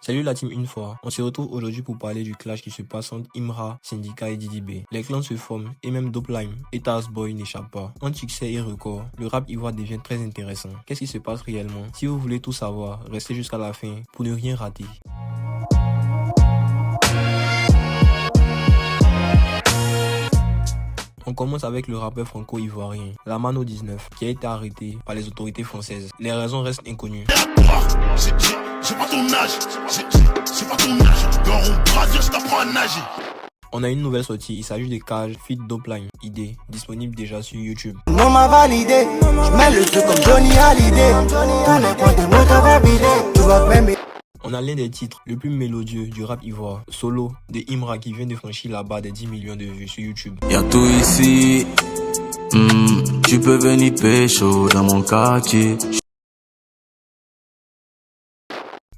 Salut la team une fois, on se retrouve aujourd'hui pour parler du clash qui se passe entre Imra, Syndicat et Didi B. Les clans se forment et même Dope-Lime et Tazboy n'échappent pas. Entre succès et record, le rap ivoire devient très intéressant. Qu'est-ce qui se passe réellement? Si vous voulez tout savoir, restez jusqu'à la fin pour ne rien rater. On commence avec le rappeur franco-ivoirien, Lamano 19, qui a été arrêté par les autorités françaises. Les raisons restent inconnues. J'ai pas ton âge, j'ai pas ton âge. Quand on bras, je t'apprends à nager. On a une nouvelle sortie, il s'agit de Cage Feat Dope-Lime, ID, disponible déjà sur YouTube. Non m'a validé, j'mets le truc comme Johnny Hallyday. On est pas de moi t'as validé, tu vas m'aimer. On a l'un des titres le plus mélodieux du rap ivoire, Solo, de Imra qui vient de franchir la barre des 10 millions de vues sur YouTube. Y'a tout ici, tu peux venir pécho dans mon quartier.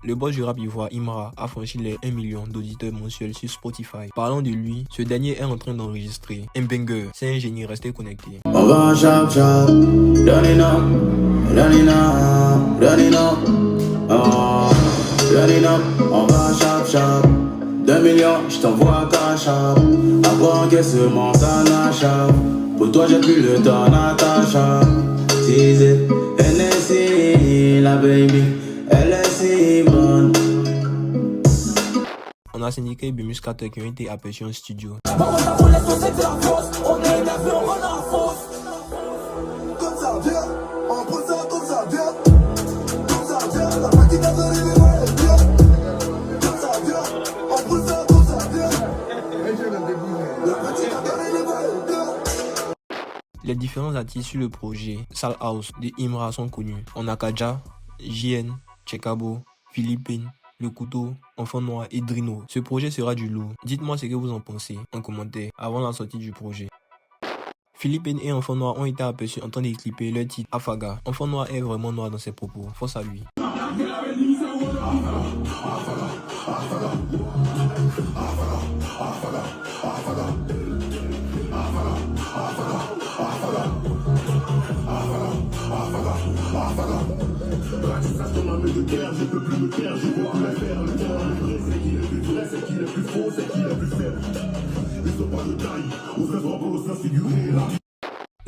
Le boss du rap ivoire, Imra, a franchi les 1 million d'auditeurs mensuels sur Spotify. Parlant de lui, ce dernier est en train d'enregistrer un banger. C'est un génie, restez connectés. On va chap chap, Danina, on va chap chap, 2 millions, j't'envoie cash up. Après encaissement ça n'achète. Pour toi j'ai plus le temps Natacha. Teasé, NSI, la baby, elle est si bonne. On a Syndicat et Bemuscateur qui ont été aperçus en studio. Les différents artistes sur le projet Sal House de Imra sont connus. On a Kaja, JN, Chekabo, Philippine, Le Couteau, Enfant Noir et Drino. Ce projet sera du lourd. Dites-moi ce que vous en pensez en commentaire avant la sortie du projet. Philippine et Enfant Noir ont été aperçus en train d'éclipper leur titre Afaga. Enfant Noir est vraiment noir dans ses propos. Force à lui.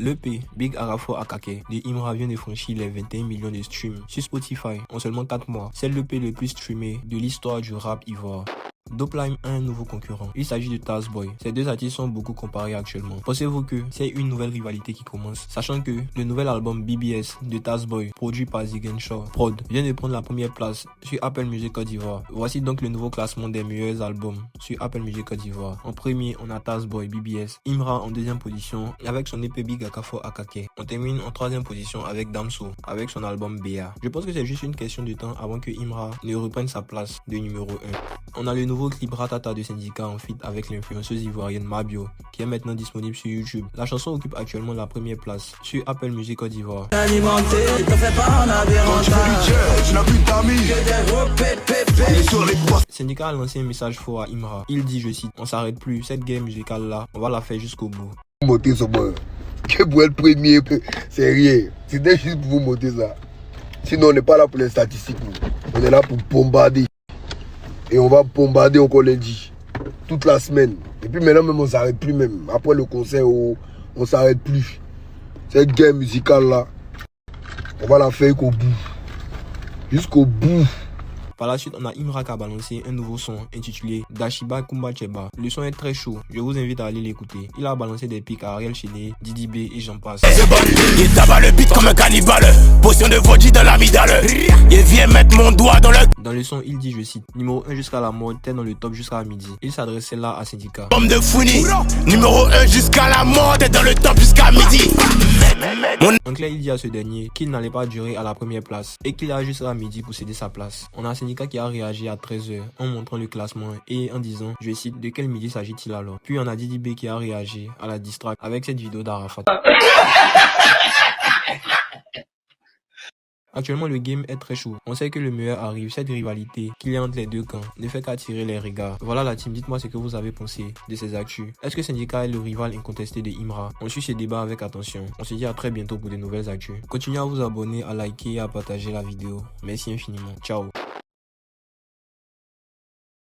L'EP Big Arafo Akake de Imra vient de franchir les 21 millions de streams sur Spotify en seulement 4 mois. C'est l'EP le plus streamé de l'histoire du rap ivoire. Dope-Lime a un nouveau concurrent. Il s'agit de Tazboy. Ces deux artistes sont beaucoup comparés actuellement. Pensez-vous que c'est une nouvelle rivalité qui commence? Sachant que le nouvel album BBS de Tazboy, produit par Ziguinchor Prod, vient de prendre la première place sur Apple Music Côte d'Ivoire. Voici donc le nouveau classement des meilleurs albums sur Apple Music Côte d'Ivoire. En premier, on a Tazboy BBS. Imra en deuxième position avec son EP Big Arafo Akake. On termine en troisième position avec Damso avec son album BA. Je pense que c'est juste une question de temps avant que Imra ne reprenne sa place de numéro 1. On a le nouveau clip Ratata de Syndicat en feat avec l'influenceuse ivoirienne Mabio qui est maintenant disponible sur YouTube. La chanson occupe actuellement la première place sur Apple Music Côte d'Ivoire. Syndicat a lancé un message fort à Imra. Il dit, je cite, on s'arrête plus, cette guerre musicale là, on va la faire jusqu'au bout. Monter ce boy. Que pour être premier, c'est rien. C'était juste pour vous monter ça. Sinon on n'est pas là pour les statistiques. On est là pour bombarder. Et on va bombarder encore lundi, toute la semaine. Et puis maintenant même on s'arrête plus même. Après le concert, on s'arrête plus. Cette guerre musicale là, on va la faire jusqu'au bout. Jusqu'au bout. Par la suite, on a Imra qui a balancé un nouveau son intitulé Dashiba Kumba Cheba. Le son est très chaud, je vous invite à aller l'écouter. Il a balancé des pics à Ariel Chéné, Didi B et j'en passe. Il tabac le beat comme un cannibale. Potion de vodka dans l'amygdale. Il vient mettre mon doigt dans le... Dans le son, il dit, je cite, numéro 1 jusqu'à la mort, t'es dans le top jusqu'à midi. Il s'adressait là à Syndicat. Homme de Founi. Numéro 1 jusqu'à la mort, t'es dans le top jusqu'à midi. En clair, il dit à ce dernier qu'il n'allait pas durer à la première place et qu'il a juste à midi pour céder sa place. On a Syndicat qui a réagi à 13h en montrant le classement et en disant, je cite, de quel midi s'agit-il alors? Puis on a Didi B qui a réagi à la distract avec cette vidéo d'Arafat. Actuellement, le game est très chaud. On sait que le meilleur arrive. Cette rivalité qu'il y a entre les deux camps ne fait qu'attirer les regards. Voilà la team, dites-moi ce que vous avez pensé de ces actus. Est-ce que Syndicat est le rival incontesté de Imra? On suit ces débats avec attention. On se dit à très bientôt pour de nouvelles actus. Continuez à vous abonner, à liker et à partager la vidéo. Merci infiniment. Ciao.